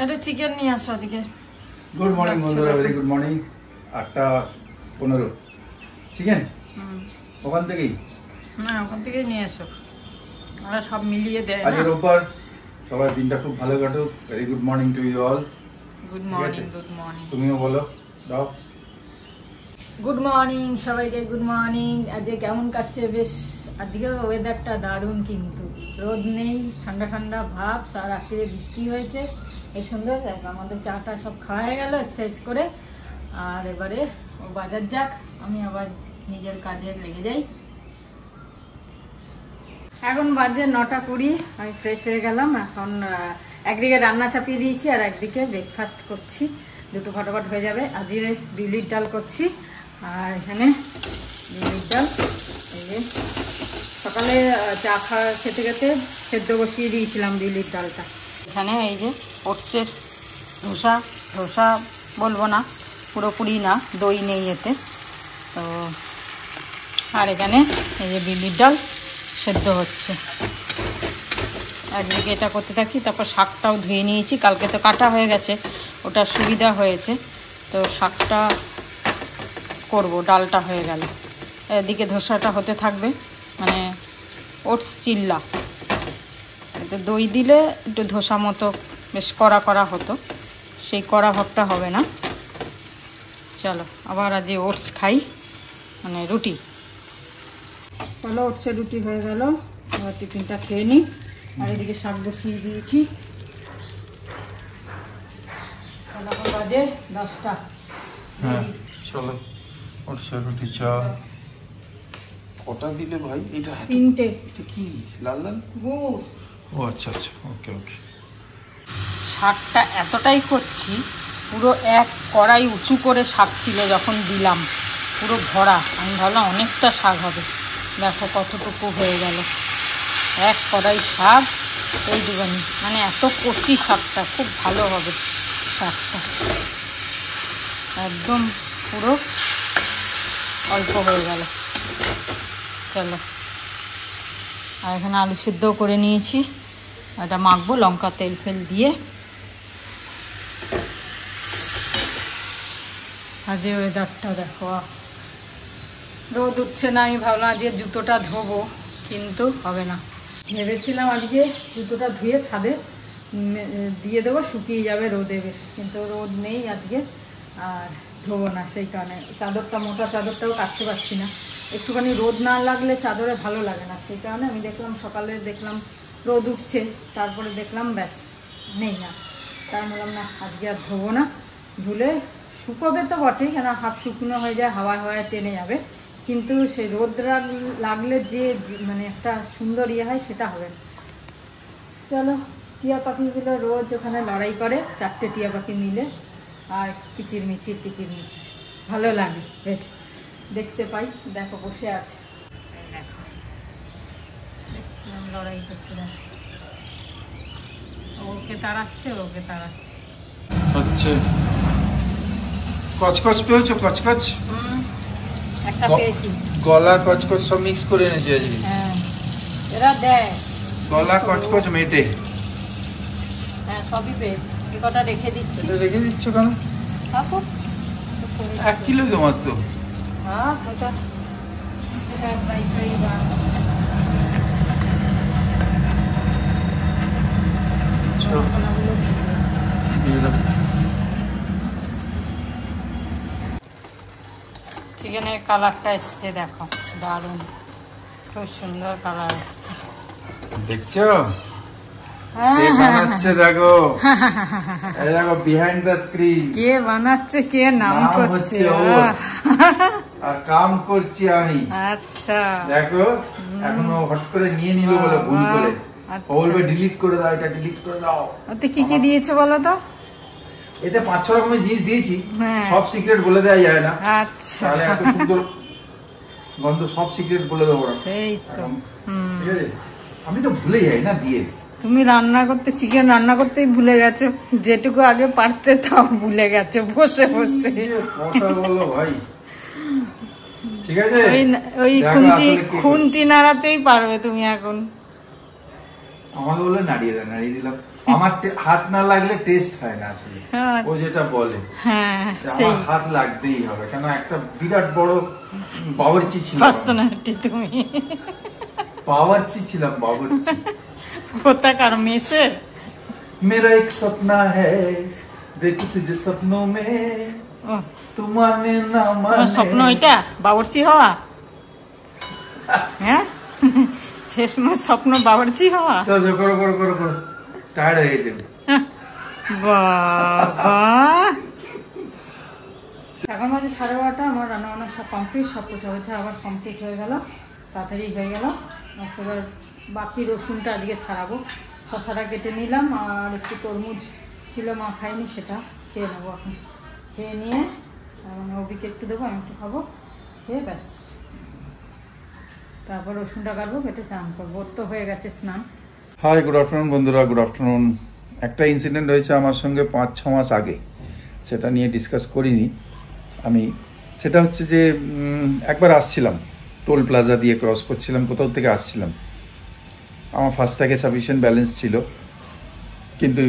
এটা চিকেন নিয়ে আসো আজকে। গুড মর্নিং বন্ধুরা, ভেরি গুড মর্নিং। 8:15 চিকেন ওখান থেকেই? না, ওখান থেকেই নিয়ে আসো, ওরা সব মিলিয়ে দেয়। আজকে রোববার, সবার দিনটা খুব ভালো কাটুক। Very good morning to you all. Good morning. Good morning. তুমিও বলো, দাও। গুড মর্নিং সবাইকে, গুড মর্নিং। আজকে কেমন কাটছে? বেশ আজকে ওয়েদারটা দারুণ, কিন্তু রোদ নেই, ঠান্ডা ঠান্ডা ভাব। সারা রাত্রিরে বৃষ্টি হয়েছে, এই সুন্দর। আমাদের চাটা সব খাওয়া হয়ে গেল এক্সারসাইজ করে। আর এবারে ও বাজার যাক, আমি আবার নিজের কাজে লেগে যাই। এখন বাজে 9:20, আমি ফ্রেশ হয়ে গেলাম। এখন একদিকে রান্না চাপিয়ে দিয়েছি আর একদিকে ব্রেকফাস্ট করছি, দুটো ফটাফট হয়ে যাবে। আজকে বিউলির ডাল করছি, আর এখানে বিউলির ডাল। এই যে সকালে চা খেতে খেতে সেদ্ধ বসিয়ে দিয়েছিলাম বিউলির ডালটা। এখানে এই যে ওটসের ধোসা, ধোসা বলবো না, পুরোপুরি না, দই নেই এতে তো। আর এখানে এই যে বিউলির ডাল সেদ্ধ হচ্ছে। একদিকে এটা করতে থাকি, তারপর শাকটাও ধুয়ে নিয়েছি, কালকে তো কাটা হয়ে গেছে, ওটা সুবিধা হয়েছে। তো শাকটা করব, ডালটা হয়ে গেল। এদিকে ধোসাটা হতে থাকবে, মানে ওটস চিল্লা। এতে দই দিলে একটু ধোসা মতো বেশ কড়া কড়া হতো, সেই কড়া ভাবটা হবে না। চলো আবার আজ ওটস খাই, মানে রুটি। চলো, ওটসের রুটি হয়ে গেল, আবার টিফিনটা খেয়ে নিই। আর এদিকে শাক বসিয়ে দিয়েছি। এখন বাজে 10টা। হ্যাঁ চলো, ওটসের রুটি চা। কটা দিলে ভাই? এটা 3টে। এটা কি লাল লাল? গুড়। ও আচ্ছা আচ্ছা, ওকে ওকে। শাকটা এতটাই করছি, পুরো এক কড়াই উঁচু করে শাক ছিল যখন দিলাম, পুরো ভরা। আমি ভাবলাম অনেকটা শাক হবে, দেখো কতটুকু হয়ে গেল। এক কড়াই শাক এই দুবানি, মানে এত কচি শাকটা, খুব ভালো হবে শাকটা, একদম পুরো অল্প হয়ে গেল। চলো, আর এখানে আলু সিদ্ধও করে নিয়েছি, এটা মাখবো লঙ্কা তেল ফেল দিয়ে। আজকে ওয়েদারটা দেখো, রোদ উঠছে না। আমি ভাবলাম আজকে জুতোটা ধোবো, কিন্তু হবে না। ভেবেছিলাম আজকে জুতোটা ধুয়ে ছাদে দিয়ে দেবো, শুকিয়ে যাবে রোদে বেশ, কিন্তু রোদ নেই আজকে, আর ধোবো না। সেই কারণে চাদরটা, মোটা চাদরটাও কাটতে পারছি না। একটুখানি রোদ না লাগলে চাদরে ভালো লাগে না, সেই কারণে আমি দেখলাম সকালে দেখলাম রোদ উঠছে, তারপরে দেখলাম ব্যাস নেই না, তাই বললাম না আজকে আর ধোবো না। ধুলে শুকোবে তো বটেই, কেন হাফ শুকনো হয়ে যায়, হাওয়া হাওয়ায় টেনে যাবে, কিন্তু সেই রোদ লাগলে যে মানে একটা সুন্দর ইয়ে হয়, সেটা হবে না। চলো, টিয়া পাখিগুলো রোজ ওখানে লড়াই করে, 4টে টিয়া পাখি মিলে, আর কিচিরমিচির কিচিরমিচির ভালো লাগে বেশ দেখতে পাই। দেখো বসে আছে, লড়াই করছে, ওকে তাড়াচ্ছে, ওকে তাড়াচ্ছে। হচ্ছে কচকচ পেয়েছো? কচকচ একটা পেয়েছি, গলা কচকচ সব মিক্স করে এনেছি আজকে। হ্যাঁ এরা দেয় গলা কচকচ মেটে। হ্যাঁ সবই পেয়েছি, এ কটা রেখে দিচ্ছি। এটা রেখে দিচ্ছ কেন? থাকো, 1 কিলো তো মাত্র। হ্যাঁ ওটা ফ্রাই ফ্রাই বা চিকেনের কালারটা এসছে, দেখো দারুণ, খুব সুন্দর কালার এসছে। দেখছো কে বানাচ্ছে? দেখো এই দেখো বিহাইন্ড দ্য স্ক্রিন কে বানাচ্ছে, কে নাম করছে, আর কাম করছি আমি। আচ্ছা দেখো, এখন ও হট করে নিয়ে নিল বলে ভুল করে, বলবে ডিলিট করে দাও, এটা ডিলিট করে দাও। ওতে কি কি দিয়েছো বলো তো? এতে 5-6 রকমের জিনিস দিয়েছি, সব সিক্রেট বলে দেওয়া যায় না। আচ্ছা, তাহলে এত সুন্দর গন্ধ, সব সিক্রেট বলে দেবো না। সেই তো। ঠিক আছে, আমি তো ভুলে যাই না দিয়ে। তুমি রান্না করতে, চিকেন রান্না করতেই ভুলে গেছো, যেটুকু আগে পারতে তাও ভুলে গেছো বসে বসে। কথা বলো ভাই, ঠিক আছে? ওই খুন্তি নাড়াতেই পারবে তুমি এখন। আমাকে বলে নাড়িয়ে দাও, নাড়িয়ে দিলাম। আমার হাত না লাগলে টেস্ট হয় না আসলে, ও যেটা বলে। হ্যাঁ, আমার হাত লাগতেই হবে, কেন একটা বিরাট বড় বাবুর্চি ছিল। পার্সোনালিটি তুমি, বাবুর্চি ছিলাম, বাবুর্চি। কোথাকার মেসে? मेरा एक सपना है देखो तुझे सपनों में तुम आने ना माने। স্বপ্ন এটা বাবুর্চি হওয়া? হ্যাঁ, শেষমেশ স্বপ্ন বাবুর্চি হওয়া। চলো করো করো করো করো, টায়ার্ড হয়ে গেছে। বাবা, এখন বাজে 12:30। আমার রান্না বান্না সব কমপ্লিট, সব পোছা পোছা আবার কমপ্লিট হয়ে গেল, তাড়াতাড়ি হয়ে গেল। এবার বাকি রসুনটা আজকে ছাড়াবো। শশাটা কেটে নিলাম, আর একটু তরমুজ ছিল, মা খাইনি, সেটা খেয়ে নেবো এখন। খেয়ে নিয়ে মানে অবিকে একটু দেবো, আমি একটু খাবো, খেয়ে ব্যাস তারপর রসুনটা কাটবো, কেটে স্নান করবো। ওর তো হয়ে গেছে স্নান। হাই, গুড আফটারনুন বন্ধুরা, গুড আফটারনুন। একটা ইনসিডেন্ট হয়েছে আমার সঙ্গে 5-6 মাস আগে, সেটা নিয়ে ডিসকাস করিনি আমি। সেটা হচ্ছে যে একবার আসছিলাম, টোল প্লাজা দিয়ে ক্রস করছিলাম, কোথাও থেকে আসছিলাম। আমার ফাস্ট্যাগে সাফিসিয়েন্ট ব্যালেন্স ছিল, কিন্তু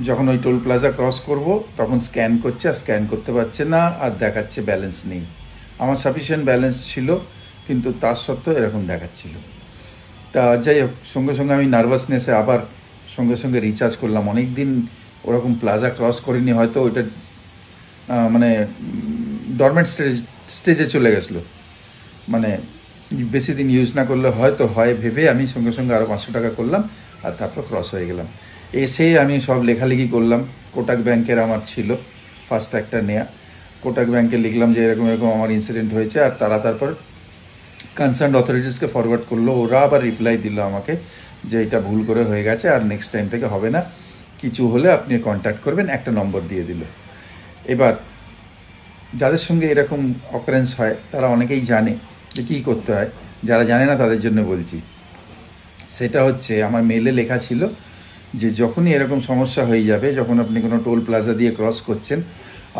যখন ওই টোল প্লাজা ক্রস করব তখন স্ক্যান করছে, আর স্ক্যান করতে পারছে না, আর দেখাচ্ছে ব্যালেন্স নেই। আমার সাফিসিয়েন্ট ব্যালেন্স ছিল, কিন্তু তার সত্ত্বেও এরকম দেখাচ্ছিল। তা যাই হোক, সঙ্গে সঙ্গে আমি নার্ভাসনেসে আবার সঙ্গে সঙ্গে রিচার্জ করলাম। অনেক দিন ওরকম প্লাজা ক্রস করিনি, হয়তো ওইটা মানে ডরমেন্ট স্টেজে চলে গেছিলো, মানে বেশি দিন ইউজ না করলে হয়তো হয় ভেবে আমি সঙ্গে সঙ্গে আরও 500 টাকা করলাম, আর তারপর ক্রস হয়ে গেলাম। এসে আমি সব লেখালেখি করলাম। কোটাক ব্যাংকের আমার ছিল ফাস্ট্যাগটা নেয়া, কোটাক ব্যাংকে লিখলাম যে এরকম এরকম আমার ইনসিডেন্ট হয়েছে, আর তারা তারপর কনসার্ন অথরিটিসকে ফরওয়ার্ড করলো। ওরা আবার রিপ্লাই দিল আমাকে যে এটা ভুল করে হয়ে গেছে, আর নেক্সট টাইম থেকে হবে না, কিছু হলে আপনি কন্ট্যাক্ট করবেন, একটা নম্বর দিয়ে দিল। এবার যাদের সঙ্গে এরকম অকারেন্স হয় তারা অনেকেই জানে যে কী করতে হয়, যারা জানে না তাদের জন্য বলছি। সেটা হচ্ছে, আমার মেলে লেখা ছিল যে যখনই এরকম সমস্যা হয়ে যাবে, যখন আপনি কোনো টোল প্লাজা দিয়ে ক্রস করছেন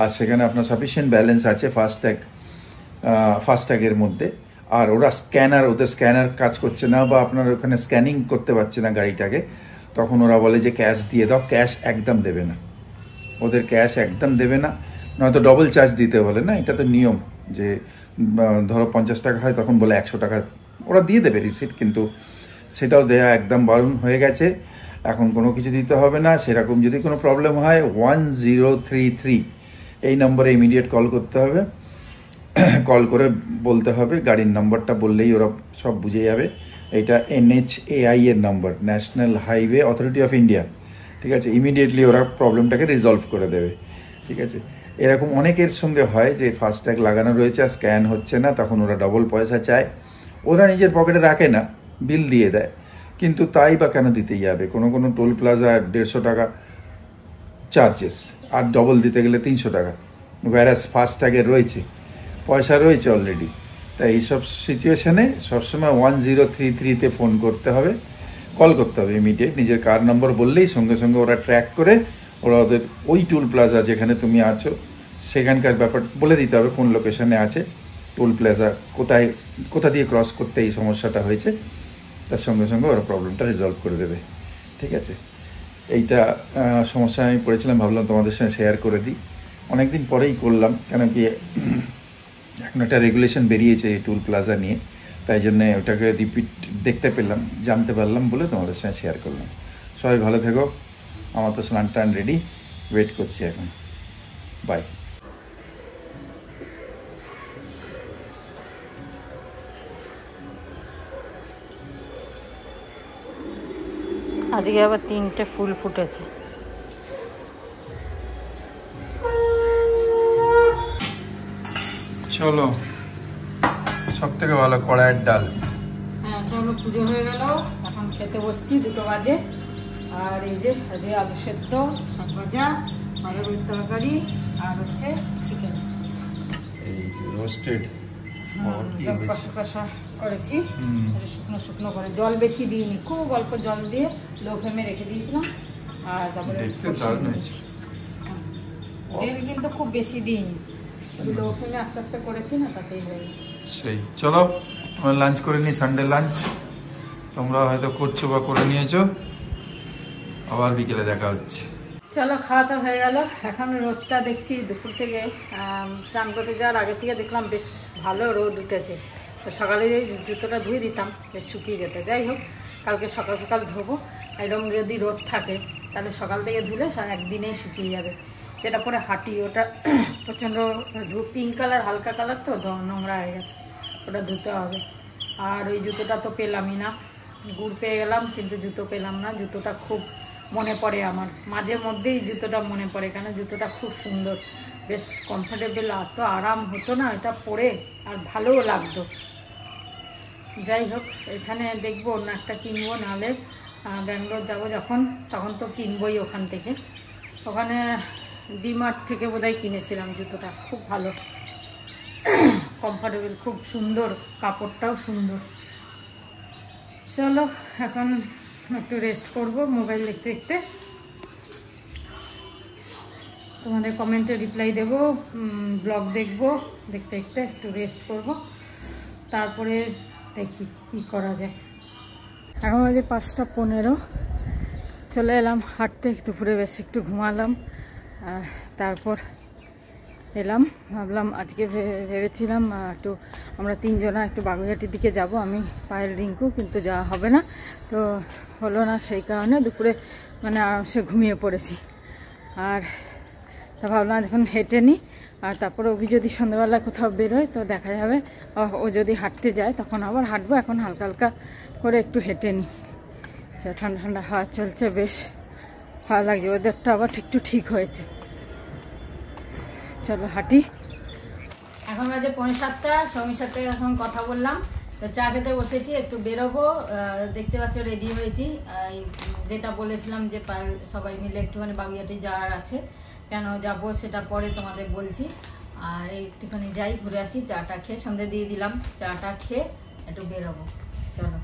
আর সেখানে আপনার সাফিসিয়েন্ট ব্যালেন্স আছে ফাস্ট্যাগের মধ্যে, আর ওদের স্ক্যানার কাজ করছে না, বা আপনার ওখানে স্ক্যানিং করতে পারছে না গাড়িটাকে, তখন ওরা বলে যে ক্যাশ দিয়ে দাও। ক্যাশ একদম দেবে না, ওদের ক্যাশ একদম দেবে না, নয়তো ডবল চার্জ দিতে বলে না। এটা তো নিয়ম যে ধরো 50 টাকা হয়, তখন বলে 100 টাকা ওরা দিয়ে দেবে রিসিট, কিন্তু সেটাও দেয়া একদম বারণ হয়ে গেছে। এখন কোনো কিছু দিতে হবে না। সেরকম যদি কোনো প্রবলেম হয় 1033 এই নম্বরে ইমিডিয়েট কল করতে হবে। কল করে বলতে হবে, গাড়ির নম্বরটা বললেই ওরা সব বুঝে যাবে। এটা NHAI এর number, National Highway Authority of India, ঠিক আছে। ইমিডিয়েটলি ওরা প্রবলেমটাকে রিজলভ করে দেবে, ঠিক আছে। এরকম অনেকের সঙ্গে হয় যে ফাস্ট্যাগ লাগানো রয়েছে আর স্ক্যান হচ্ছে না, তখন ওরা ডবল পয়সা চায়। ওরা নিজের পকেটে রাখে না, বিল দিয়ে দেয়, কিন্তু তাই বা কেন দিতেই যাবে। কোনো কোনো টোল প্লাজা 150 টাকা চার্জেস, আর ডবল দিতে গেলে 300 টাকা, ওয়ারাস ফাস্ট্যাগে রয়েছে, পয়সা রয়েছে অলরেডি। তাই এইসব সিচুয়েশানে সবসময় 1033-তে ফোন করতে হবে, কল করতে হবে ইমিডিয়েট। নিজের কার নম্বর বললেই সঙ্গে সঙ্গে ওরা ট্র্যাক করে ওরা ওদের ওই টোল প্লাজা যেখানে তুমি আছো সেখানকার ব্যাপার বলে দিতে হবে, কোন লোকেশনে আছে টোল প্লাজা, কোথা দিয়ে ক্রস করতে এই সমস্যাটা হয়েছে, তার সঙ্গে সঙ্গে ওরা প্রবলেমটা রিজলভ করে দেবে, ঠিক আছে। এইটা সমস্যা আমি পড়েছিলাম, ভাবলাম তোমাদের সঙ্গে শেয়ার করে দিই। অনেকদিন পরেই করলাম, কেন কি এখন একটা রেগুলেশন বেরিয়েছে এই টোল প্লাজা নিয়ে, তাই জন্যে ওটাকে রিপিট দেখতে পেলাম, জানতে পারলাম বলে তোমাদের সঙ্গে শেয়ার করলাম। সবাই ভালো থেকো। আমার তো স্নান টান রেডি, ওয়েট করছি এখন। বাই। আজকে আবার 3টে ফুল ফুটেছে। চলো, সব থেকে ভালো কড়াইয়ের ডাল। হ্যাঁ চলো, পুজো হয়ে গেল, এখন খেতে বসছি, 2টো বাজে। আর এই যে আজকে আলু সেদ্ধ, শাক ভাজা, বাঁধাকপির তরকারি, আর হচ্ছে চিকেন এই রোস্টেড কষা কষা করেছি, শুকনো শুকনো করে, জল বেশি দিইনি, খুব অল্প জল দিয়ে লো ফ্লেমে রেখে দিয়েছিলাম। আর তারপরে তেল কিন্তু খুব বেশি দিইনি, লো ফ্লেমে আস্তে আস্তে করেছি না, তাতেই হয়ে গেছে। সেই চলো আমরা লাঞ্চ করে নিই, সানডে লাঞ্চ। তোমরা হয়তো করছো বা করে নিয়েছো, আবার বিকেলে দেখা হচ্ছে। চলো, খাওয়া তো হয়ে গেল। এখন রোদটা দেখছি দুপুর থেকে স্নান করতে যাওয়ার আগে থেকে দেখলাম বেশ ভালো রোদ উঠেছে। তো সকালে জুতোটা ধুয়ে দিতাম, বেশ শুকিয়ে যেত। যাই হোক, কালকে সকাল সকাল ধোবো। এরকম যদি রোদ থাকে তাহলে সকাল থেকে ধুলে একদিনেই শুকিয়ে যাবে। যেটা পরে হাঁটি ওটা প্রচণ্ড পিঙ্ক কালার, হালকা কালার, তো নোংরা হয়ে গেছে, ওটা ধুতে হবে। আর ওই জুতোটা তো পেলামই না, গুড় পেয়ে গেলাম কিন্তু জুতো পেলাম না। জুতোটা খুব মনে পড়ে আমার, মাঝে মধ্যেই জুতোটা মনে পড়ে, কেন জুতোটা খুব সুন্দর, বেশ কমফোর্টেবল, এত আরাম হতো না এটা পরে, আর ভালোও লাগতো। যাই হোক, এখানে দেখবো অন্য একটা কিনবো, নাহলে ব্যাঙ্গালোর যাবো যখন, তখন তো কিনবোই ওখান থেকে। ওখানে ডিমার্ট থেকে বোধহয় কিনেছিলাম জুতোটা, খুব ভালো, কমফোর্টেবল, খুব সুন্দর, কাপড়টাও সুন্দর। চলো, এখন একটু রেস্ট করব, মোবাইল দেখতে দেখতে। তোমাদের কমেন্টে রিপ্লাই দেবো, ব্লগ দেখবো, দেখতে দেখতে একটু রেস্ট করব, তারপরে দেখি কি করা যায়। এখন বাজে 5:15, চলে এলাম হাঁটতে। দুপুরে বেশ একটু ঘুমালাম, তারপর এলাম। ভাবলাম আজকে ভেবেছিলাম একটু আমরা 3 জনা একটু বাগুইহাটির দিকে যাব, আমি, পায়েল, রিঙ্কু, কিন্তু যাওয়া হবে না, তো হলো না। সেই কারণে দুপুরে মানে আরামসে ঘুমিয়ে পড়েছি। আর তা ভাবলাম এখন হেঁটে নিই, আর তারপরে ওবি যদি সন্ধ্যাবেলা কোথাও বেরোয় তো দেখা যাবে, ও যদি হাঁটতে যায় তখন আবার হাঁটবো। এখন হালকা হালকা করে একটু হেঁটে নিই। ঠান্ডা ঠান্ডা হাওয়া চলছে, বেশ ভালো লাগছে, ওয়েদারটা আবার একটু ঠিক হয়েছে। চলো হাঁটি। এখন বাজে 6:45, সৌমির সাথে এখন কথা বললাম, তো চা খেতে বসেছি, একটু বেরোবো। দেখতে পাচ্ছ রেডি হয়েছি, যেটা বলেছিলাম যে সবাই মিলে একটুখানি বাগুইহাটি যাওয়ার আছে। কেন যাব সেটা পরে তোমাদের বলছি। আর একটুখানি যাই, ঘুরে আসি, চাটা খেয়ে, সন্ধ্যে দিয়ে দিলাম, চাটা খেয়ে একটু বেরোবো। চলো,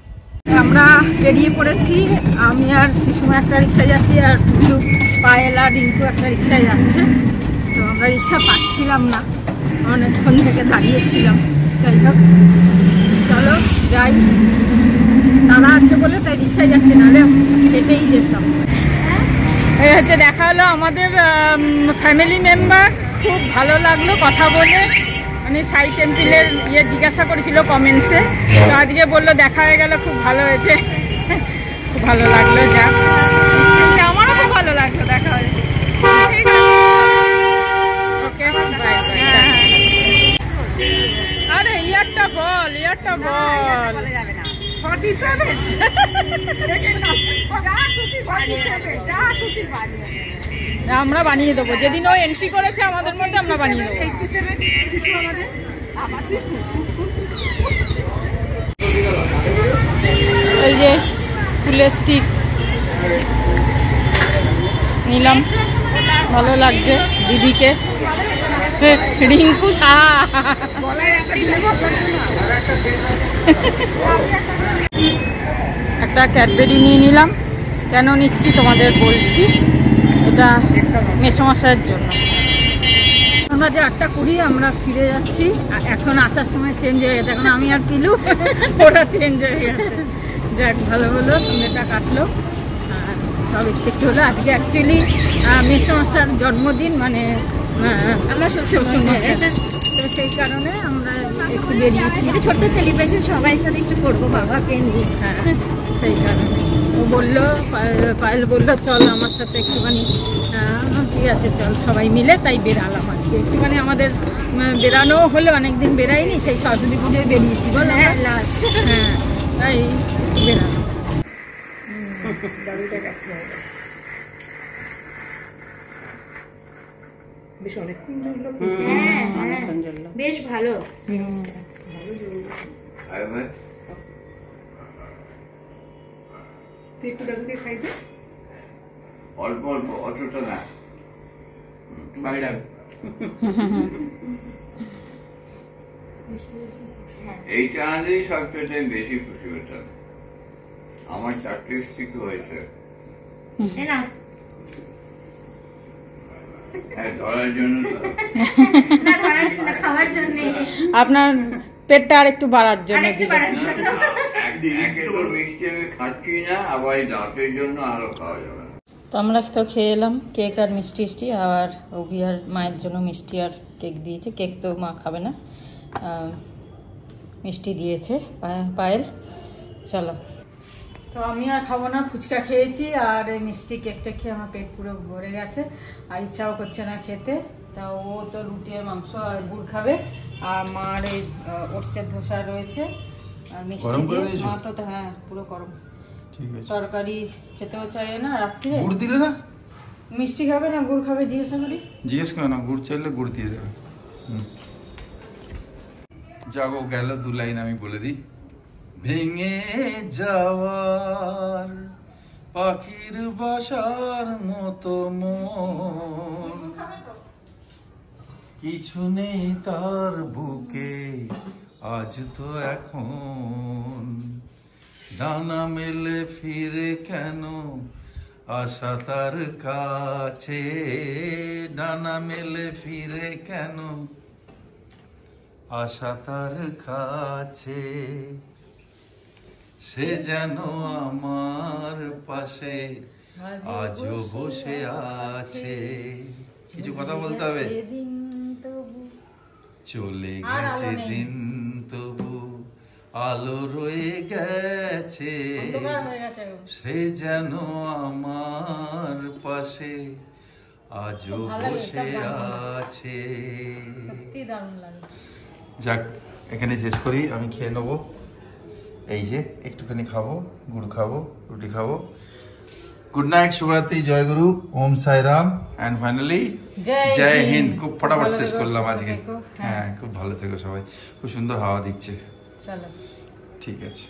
আমরা বেরিয়ে পড়েছি। আমি আর শিশুমা একটা রিক্সায় যাচ্ছি, আর পায়েল আর রিঙ্কু একটা রিক্সায় যাচ্ছে। তো আমরা রিক্সা পাচ্ছিলাম না, অনেকক্ষণ থেকে দাঁড়িয়েছিলাম। যাই হোক, চলো যাই, তারা আছে বলে তাই রিক্সায় যাচ্ছে, নাহলে হেঁটেই যেতাম। এই হচ্ছে দেখা হলো আমাদের ফ্যামিলি মেম্বার, খুব ভালো লাগলো কথা বলে। মানে সাই টেম্পলের জিজ্ঞাসা করেছিল কমেন্টসে, তো আজকে বললো দেখা হয়ে গেল, খুব ভালো হয়েছে, খুব ভালো লাগলো। যাক, আমারও খুব ভালো লাগলো দেখা হয়ে। ওকে, বাই বাই। আরে ইয়ারটা বল, ইয়ারটা বল। 47 আমরা বানিয়ে দেবো, যেদিন ও এন্ট্রি করেছে আমাদের মধ্যে আমরা বানিয়ে দেবো। এই যে ফুলের স্টিক নিলাম, ভালো লাগছে দিদিকে। রিঙ্কু ছা একটা ক্যাডবেরি নিয়ে নিলাম। কেন নিচ্ছি তোমাদের বলছি, এটা মেসমশাইয়ের জন্য। আমরা যে 8:20 আমরা ফিরে যাচ্ছি। এখন আসার সময় চেঞ্জ হয়ে গেছে, এখন আমি আর পিলু ওরা চেঞ্জ হয়ে গেছে। যাক, ভালো হলো, সন্ধ্যেটা কাটলো। আর সব একটু হলো। আজকে অ্যাকচুয়ালি মেসমশাইয়ের জন্মদিন, মানে আমরা শ্বশুরমশাই, তো সেই কারণে আমরা একটু বেরিয়েছি, ছোট্ট সেলিব্রেশন সবাই সাথে একটু করবো বাবাকে নিয়ে। হ্যাঁ, সেই কারণে ও বললো, পায়েল বললো চল আমার সাথে একটুখানি। ঠিক আছে চল, সবাই মিলে তাই বেরালাম আজকে একটুখানি। আমাদের বেরানো হলো, অনেকদিন বেরাইনি, সেই সরস্বতী পুজোয় বেরিয়েছি বল, লাস্ট। হ্যাঁ, তাই বেরালাম। বেশ ভালো। একটু দাদুকে খাইবে, অল্প অল্প, অতটা না। এইটা আনলেই সবচেয়ে বেশি খুশি হতাম। আমার 4টে স্টিক হয়েছে, ধরার জন্য, খাওয়ার জন্য, আপনার পেটটা আর একটু বাড়ার জন্য। মিষ্টি আমি খাচ্ছি না, আবার দাঁতের জন্য আরো খাওয়া যাবে। তো আমরা তো খেয়ে এলাম কেক আর মিষ্টি টিষ্টি, আর অভি আর মায়ের জন্য মিষ্টি আর কেক দিয়েছে। কেক তো মা খাবে না, মিষ্টি দিয়েছে পায়েল। চলো, তো আমি আর খাবো না, ফুচকা খেয়েছি আর এই মিষ্টি কেকটা খেয়ে আমার পেট পুরো ভরে গেছে আর ইচ্ছাও করছে না খেতে। তা ও তো রুটি আর মাংস আর গুড় খাবে, আর মার এই ওটসের ধোসা রয়েছে আর মিষ্টি দিয়ে। মা তো হ্যাঁ পুরো গরম, তরকারি খেতেও চাই না রাত্রে। গুড় দিলে না? মিষ্টি খাবে না গুড় খাবে জিজ্ঞাসা করি? জিজ্ঞেস করে না, গুড় চাইলে গুড় দিয়ে দেবে। যাবো গেল 2 লাইন আমি বলে দিই। ভেঙে যাওয়ার পাখির বাসার মতো মন, কিছু নেই তার বুকে আজ তো এখন, ডানা মেলে ফিরে কেন আশা তার কাছে, ডানা মেলে ফিরে কেন আশা তার কাছে, সে যেন আমার পাশে আজও বসে আছে। কিছু কথা বলতে হবে। চলে গেছে দিন তবু আলো রয়ে গেছে, সে যেন আমার পাশে আজও বসে আছে। যাক, এখানে শেষ করি, আমি খেয়ে নেবো। এই যে একটুখানি খাবো, গুড় খাবো, রুটি খাবো। গুড নাইট, শুভরাত্রি, জয় গুরু, ওম সাই রাম, অ্যান্ড ফাইনালি জয় হিন্দ। খুব ফটাফট শেষ করলাম আজকে। হ্যাঁ, খুব ভালো থেকো সবাই, খুব সুন্দর হাওয়া দিচ্ছে। চলো, ঠিক আছে।